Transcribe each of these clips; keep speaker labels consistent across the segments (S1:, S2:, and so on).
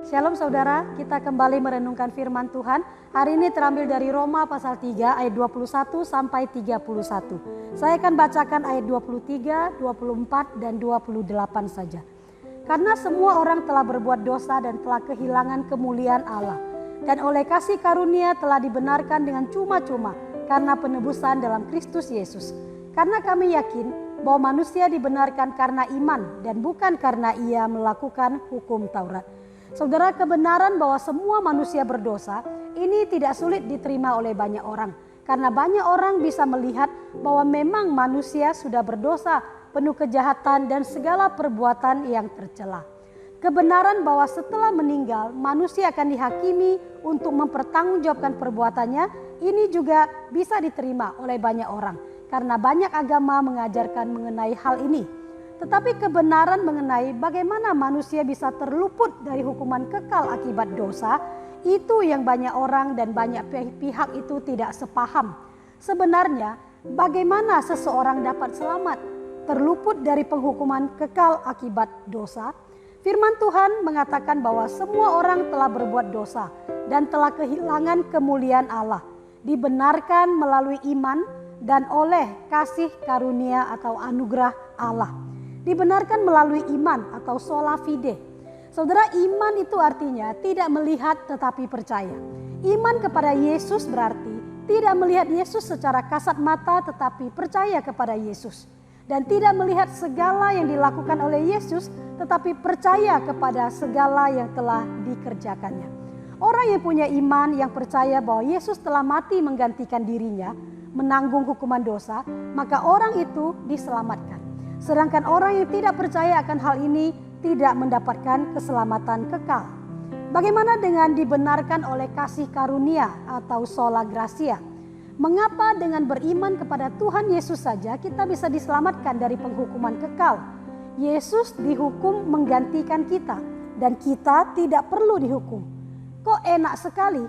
S1: Shalom saudara, kita kembali merenungkan firman Tuhan. Hari ini terambil dari Roma pasal 3 ayat 21 sampai 31. Saya akan bacakan ayat 23, 24 dan 28 saja. Karena semua orang telah berbuat dosa dan telah kehilangan kemuliaan Allah, dan oleh kasih karunia telah dibenarkan dengan cuma-cuma karena penebusan dalam Kristus Yesus. Karena kami yakin bahwa manusia dibenarkan karena iman dan bukan karena ia melakukan hukum Taurat. Saudara, kebenaran bahwa semua manusia berdosa ini tidak sulit diterima oleh banyak orang. Karena banyak orang bisa melihat bahwa memang manusia sudah berdosa, penuh kejahatan dan segala perbuatan yang tercela. Kebenaran bahwa setelah meninggal manusia akan dihakimi untuk mempertanggungjawabkan perbuatannya, ini juga bisa diterima oleh banyak orang. Karena banyak agama mengajarkan mengenai hal ini. Tetapi kebenaran mengenai bagaimana manusia bisa terluput dari hukuman kekal akibat dosa, itu yang banyak orang dan banyak pihak itu tidak sepaham. Sebenarnya bagaimana seseorang dapat selamat terluput dari penghukuman kekal akibat dosa? Firman Tuhan mengatakan bahwa semua orang telah berbuat dosa dan telah kehilangan kemuliaan Allah, dibenarkan melalui iman dan oleh kasih karunia atau anugerah Allah. Dibenarkan melalui iman atau sola fide. Saudara, iman itu artinya tidak melihat tetapi percaya. Iman kepada Yesus berarti tidak melihat Yesus secara kasat mata tetapi percaya kepada Yesus. Dan tidak melihat segala yang dilakukan oleh Yesus tetapi percaya kepada segala yang telah dikerjakannya. Orang yang punya iman yang percaya bahwa Yesus telah mati menggantikan dirinya, menanggung hukuman dosa, maka orang itu diselamatkan. Sedangkan orang yang tidak percaya akan hal ini tidak mendapatkan keselamatan kekal. Bagaimana dengan dibenarkan oleh kasih karunia atau sola gratia? Mengapa dengan beriman kepada Tuhan Yesus saja kita bisa diselamatkan dari penghukuman kekal? Yesus dihukum menggantikan kita dan kita tidak perlu dihukum. Kok enak sekali?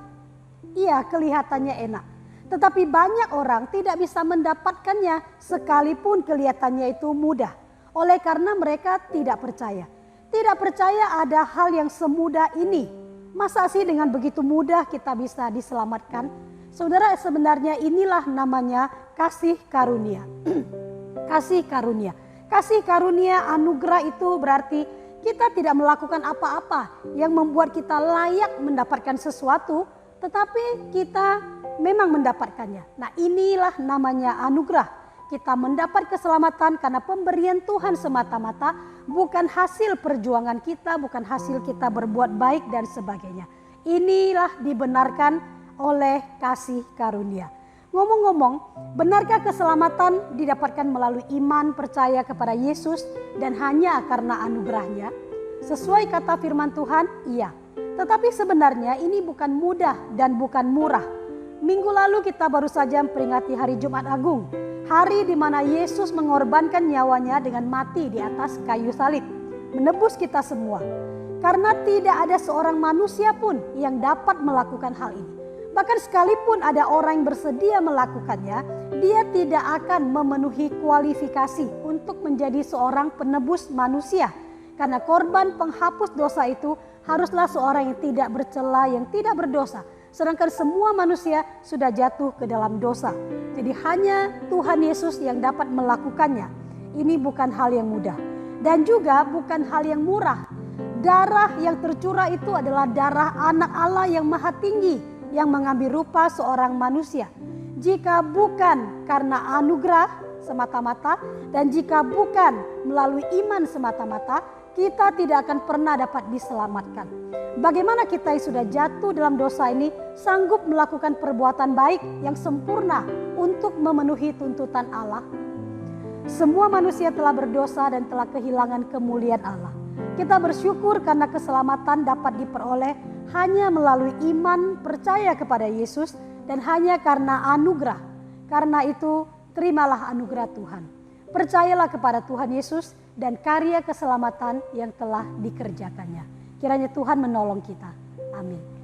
S1: Iya, kelihatannya enak. Tetapi banyak orang tidak bisa mendapatkannya sekalipun kelihatannya itu mudah. Oleh karena mereka tidak percaya. Tidak percaya ada hal yang semudah ini. Masa sih dengan begitu mudah kita bisa diselamatkan? Saudara, sebenarnya inilah namanya kasih karunia. Kasih karunia. Kasih karunia anugerah itu berarti kita tidak melakukan apa-apa yang membuat kita layak mendapatkan sesuatu, tetapi kita memang mendapatkannya. Nah, inilah namanya anugerah. Kita mendapat keselamatan karena pemberian Tuhan semata-mata, bukan hasil perjuangan kita, bukan hasil kita berbuat baik dan sebagainya. Inilah dibenarkan oleh kasih karunia. Ngomong-ngomong, benarkah keselamatan didapatkan melalui iman percaya kepada Yesus dan hanya karena anugerahnya? Sesuai kata firman Tuhan, iya. Tetapi sebenarnya ini bukan mudah dan bukan murah. Minggu lalu kita baru saja memperingati hari Jumat Agung. Hari di mana Yesus mengorbankan nyawanya dengan mati di atas kayu salib. Menebus kita semua. Karena tidak ada seorang manusia pun yang dapat melakukan hal ini. Bahkan sekalipun ada orang yang bersedia melakukannya, dia tidak akan memenuhi kualifikasi untuk menjadi seorang penebus manusia. Karena korban penghapus dosa itu haruslah seorang yang tidak bercela, yang tidak berdosa. Sedangkan semua manusia sudah jatuh ke dalam dosa. Jadi hanya Tuhan Yesus yang dapat melakukannya. Ini bukan hal yang mudah. Dan juga bukan hal yang murah. Darah yang tercurah itu adalah darah anak Allah yang maha tinggi, yang mengambil rupa seorang manusia. Jika bukan karena anugerah semata-mata, dan jika bukan melalui iman semata-mata, kita tidak akan pernah dapat diselamatkan. Bagaimana kita yang sudah jatuh dalam dosa ini sanggup melakukan perbuatan baik yang sempurna untuk memenuhi tuntutan Allah? Semua manusia telah berdosa dan telah kehilangan kemuliaan Allah. Kita bersyukur karena keselamatan dapat diperoleh hanya melalui iman percaya kepada Yesus dan hanya karena anugerah. Karena itu terimalah anugerah Tuhan. Percayalah kepada Tuhan Yesus dan karya keselamatan yang telah dikerjakannya. Kiranya Tuhan menolong kita. Amin.